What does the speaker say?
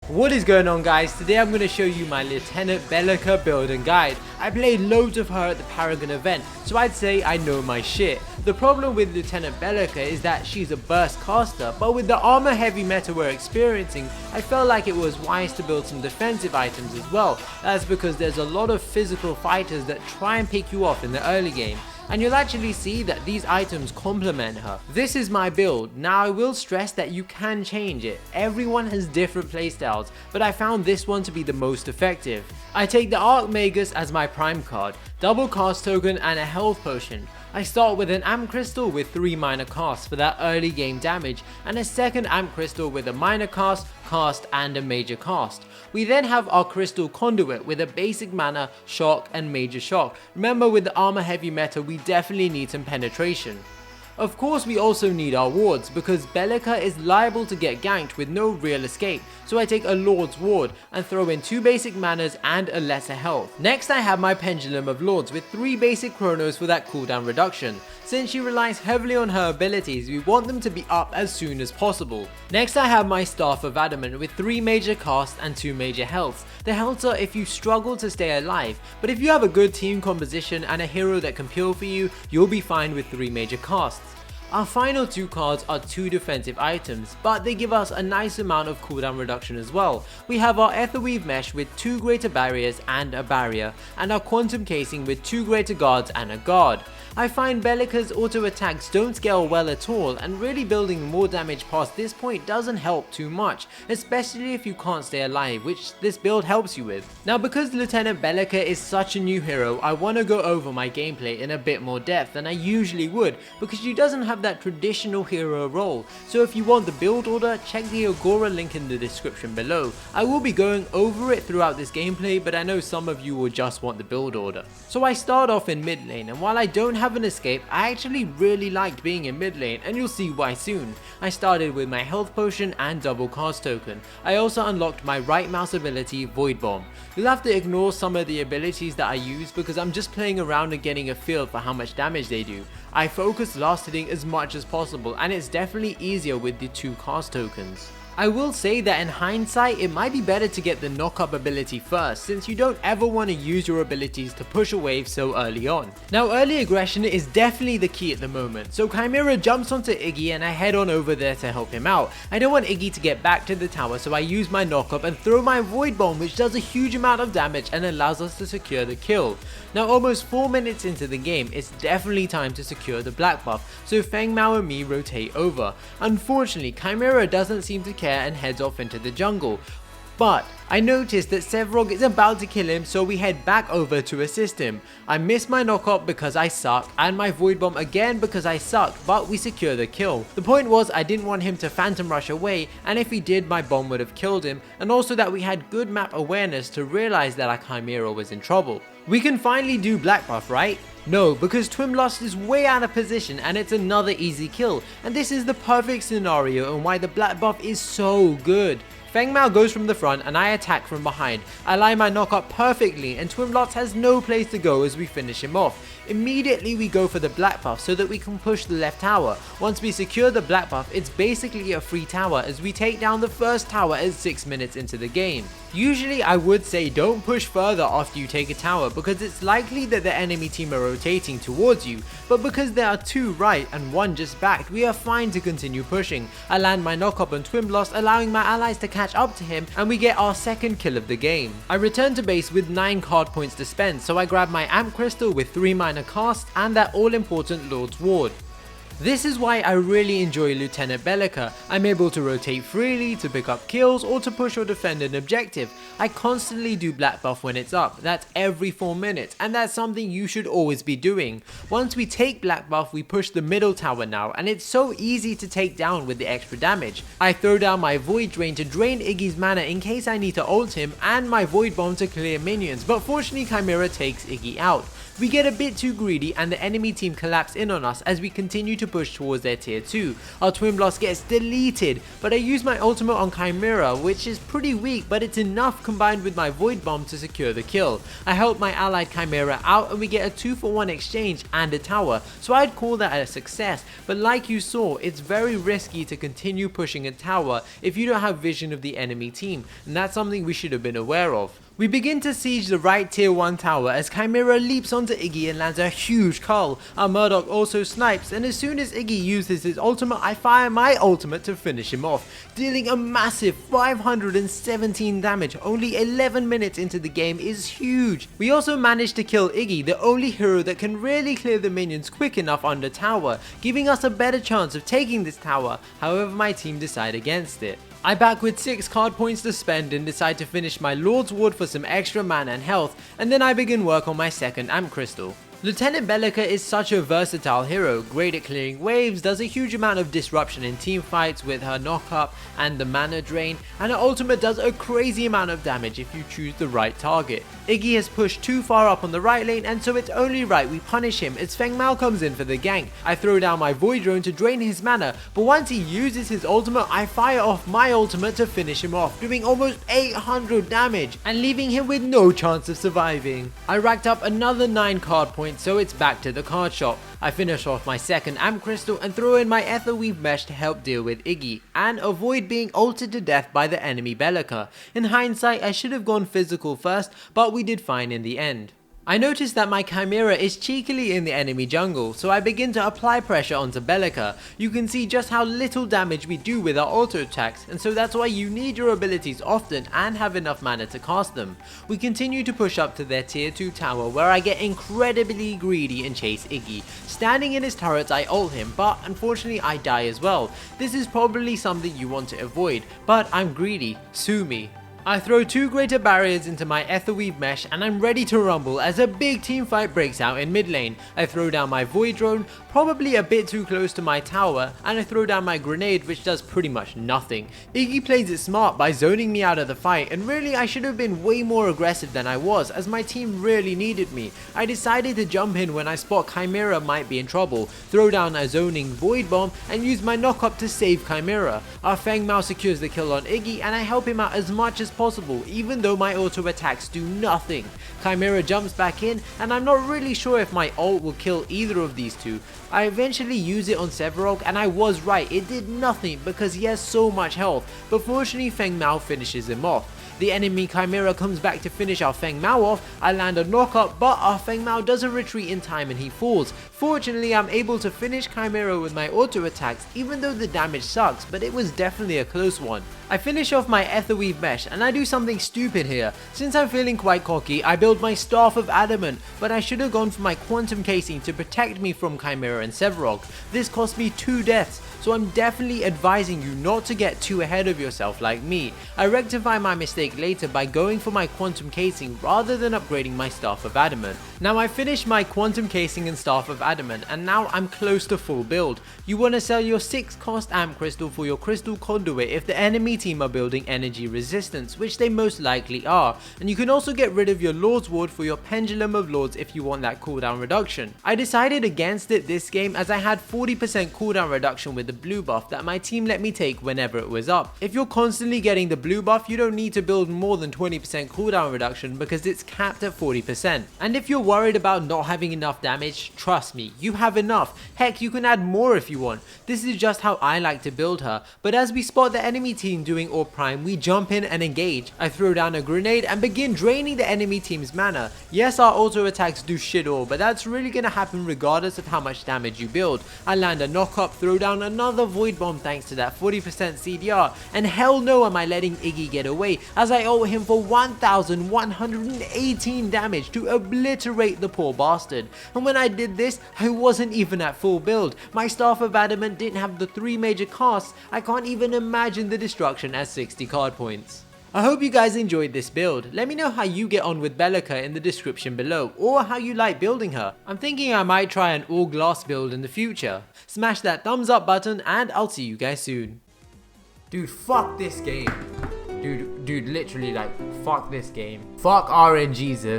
What is going on, guys? Today I'm going to show you my Lieutenant Belica build and guide. I played loads of her at the Paragon event, so I'd say I know my shit. The problem with Lieutenant Belica is that she's a burst caster, but with the armor heavy meta we're experiencing, I felt like it was wise to build some defensive items as well. That's because there's a lot of physical fighters that try and pick you off in the early game, and you'll actually see that these items complement her. This is my build. Now I will stress that you can change it. Everyone has different playstyles, but I found this one to be the most effective. I take the Archmagus as my prime card, double cast token and a health potion. I start with an amp crystal with 3 minor casts for that early game damage, and a second amp crystal with a minor cast and a major cast. We then have our crystal Conduit with a basic mana, shock and major shock. Remember, with the armor heavy meta we definitely need some penetration. Of course we also need our wards, because Belica is liable to get ganked with no real escape, so I take a Lord's Ward and throw in 2 basic manas and a lesser health. Next I have my Pendulum of Lords with 3 basic Chronos for that cooldown reduction. Since she relies heavily on her abilities, we want them to be up as soon as possible. Next I have my Staff of Adamant with 3 major casts and 2 major healths. The healths are if you struggle to stay alive, but if you have a good team composition and a hero that can peel for you, you'll be fine with 3 major casts. Our final 2 cards are 2 defensive items, but they give us a nice amount of cooldown reduction as well. We have our Etherweave mesh with 2 greater barriers and a barrier, and our quantum casing with 2 greater guards and a guard. I find Belica's auto attacks don't scale well at all, and really building more damage past this point doesn't help too much, especially if you can't stay alive, which this build helps you with. Now, because Lieutenant Belica is such a new hero, I want to go over my gameplay in a bit more depth than I usually would, because she doesn't have that traditional hero role. So if you want the build order, check the Agora link in the description below. I will be going over it throughout this gameplay, but I know some of you will just want the build order. So I start off in mid lane, and while I don't have an escape, I actually really liked being in mid lane, and you'll see why soon. I started with my health potion and double cast token. I also unlocked my right mouse ability, Void Bomb. You'll have to ignore some of the abilities that I use because I'm just playing around and getting a feel for how much damage they do. I focus last hitting as much as possible, and it's definitely easier with the 2 cast tokens. I will say that in hindsight, it might be better to get the knock-up ability first, since you don't ever want to use your abilities to push a wave so early on. Now, early aggression is definitely the key at the moment, so Chimera jumps onto Iggy and I head on over there to help him out. I don't want Iggy to get back to the tower, so I use my knock-up and throw my Void Bomb, which does a huge amount of damage and allows us to secure the kill. Now, almost 4 minutes into the game, it's definitely time to secure the black buff, so Feng Mao and me rotate over. Unfortunately, Chimera doesn't seem to care and heads off into the jungle, but I noticed that Sevrog is about to kill him, so we head back over to assist him. I miss my knock-up because I suck, and my Void Bomb again because I sucked, but we secure the kill. The point was I didn't want him to phantom rush away, and if he did, my bomb would have killed him, and also that we had good map awareness to realize that our Chimera was in trouble. We can finally do black buff, right? No, because Twinblast is way out of position and it's another easy kill, and this is the perfect scenario and why the black buff is so good. Feng Mao goes from the front and I attack from behind. I line my knock-up perfectly and Twinblast has no place to go as we finish him off. Immediately we go for the black buff so that we can push the left tower. Once we secure the black buff, it's basically a free tower as we take down the first tower at 6 minutes into the game. Usually I would say don't push further after you take a tower because it's likely that the enemy team are rotating towards you, but because there are 2 right and 1 just backed, we are fine to continue pushing. I land my knock-up on Twinblast, allowing my allies to catch up to him, and we get our second kill of the game. I return to base with 9 card points to spend, so I grab my amp crystal with 3 minor casts and that all important Lord's Ward. This is why I really enjoy Lieutenant Belica. I'm able to rotate freely, to pick up kills, or to push or defend an objective. I constantly do black buff when it's up, that's every 4 minutes, and that's something you should always be doing. Once we take black buff, we push the middle tower now, and it's so easy to take down with the extra damage. I throw down my Void Drain to drain Iggy's mana in case I need to ult him, and my Void Bomb to clear minions, but fortunately Chimera takes Iggy out. We get a bit too greedy and the enemy team collapse in on us as we continue to push towards their tier 2. Our Twin Blast gets deleted, but I use my ultimate on Chimera, which is pretty weak, but it's enough combined with my Void Bomb to secure the kill. I help my allied Chimera out and we get a 2-for-1 exchange and a tower, so I'd call that a success, but like you saw, it's very risky to continue pushing a tower if you don't have vision of the enemy team, and that's something we should have been aware of. We begin to siege the right tier 1 tower as Chimera leaps onto Iggy and lands a huge cull. Our Murdoch also snipes, and as soon as Iggy uses his ultimate, I fire my ultimate to finish him off, dealing a massive 517 damage. Only 11 minutes into the game is huge. We also managed to kill Iggy, the only hero that can really clear the minions quick enough under tower, giving us a better chance of taking this tower. However, my team decide against it. I back with 6 card points to spend and decide to finish my Lord's Ward for some extra mana and health, and then I begin work on my second Amp Crystal. Lieutenant Belica is such a versatile hero, great at clearing waves, does a huge amount of disruption in team fights with her knock-up and the mana drain, and her ultimate does a crazy amount of damage if you choose the right target. Iggy has pushed too far up on the right lane, and so it's only right we punish him as Feng Mao comes in for the gank. I throw down my Void Drone to drain his mana, but once he uses his ultimate, I fire off my ultimate to finish him off, doing almost 800 damage and leaving him with no chance of surviving. I racked up another 9 card points, so it's back to the card shop. I finish off my second Amp Crystal and throw in my Etherweave Mesh to help deal with Iggy and avoid being ulted to death by the enemy Belica. In hindsight, I should have gone physical first, but we did fine in the end. I noticed that my Chimera is cheekily in the enemy jungle, so I begin to apply pressure onto Belica. You can see just how little damage we do with our auto attacks, and so that's why you need your abilities often and have enough mana to cast them. We continue to push up to their tier 2 tower where I get incredibly greedy and chase Iggy. Standing in his turrets I ult him, but unfortunately I die as well. This is probably something you want to avoid, but I'm greedy, sue me. I throw 2 greater barriers into my Etherweave Mesh and I'm ready to rumble as a big team fight breaks out in mid lane. I throw down my Void Drone, probably a bit too close to my tower, and I throw down my grenade, which does pretty much nothing. Iggy plays it smart by zoning me out of the fight, and really I should have been way more aggressive than I was as my team really needed me. I decided to jump in when I spot Chimera might be in trouble, throw down a zoning Void Bomb and use my knock up to save Chimera. Our Feng Mao secures the kill on Iggy and I help him out as much as possible, even though my auto attacks do nothing. Chimera jumps back in and I'm not really sure if my ult will kill either of these two. I eventually use it on Sevarog and I was right, it did nothing because he has so much health, but fortunately Feng Mao finishes him off. The enemy Chimera comes back to finish our Feng Mao off, I land a knock-up, but our Feng Mao doesn't retreat in time and he falls. Fortunately, I'm able to finish Chimera with my auto attacks, even though the damage sucks, but it was definitely a close one. I finish off my Etherweave Mesh and I do something stupid here. Since I'm feeling quite cocky, I build my Staff of Adamant, but I should have gone for my Quantum Casing to protect me from Chimera and Sevarog. This cost me 2 deaths, so I'm definitely advising you not to get too ahead of yourself like me. I rectify my mistake later by going for my Quantum Casing rather than upgrading my Staff of Adamant. Now I finished my Quantum Casing and Staff of Adamant and now I'm close to full build. You want to sell your 6 cost Amp Crystal for your Crystal Conduit if the enemy team are building energy resistance, which they most likely are, and you can also get rid of your Lord's Ward for your Pendulum of Lords if you want that cooldown reduction. I decided against it this game as I had 40% cooldown reduction with the blue buff that my team let me take whenever it was up. If you're constantly getting the blue buff, you don't need to build more than 20% cooldown reduction because it's capped at 40%. And if you're worried about not having enough damage, trust me, you have enough. Heck, you can add more if you want. This is just how I like to build her, but as we spot the enemy team doing Orb Prime, we jump in and engage. I throw down a grenade and begin draining the enemy team's mana. Yes, our auto attacks do shit all, but that's really gonna happen regardless of how much damage you build. I land a knock up, throw down another Void Bomb thanks to that 40% CDR, and hell no am I letting Iggy get away as I ult him for 1118 damage to obliterate the poor bastard. And when I did this, I wasn't even at full build. My Staff of Adamant didn't have the 3 major casts. I can't even imagine the destruction as 60 card points. I hope you guys enjoyed this build. Let me know how you get on with Belica in the description below, or how you like building her. I'm thinking I might try an all glass build in the future. Smash that thumbs up button and I'll see you guys soon. Dude, fuck this game. Dude, literally like, fuck this game. Fuck RNGesus.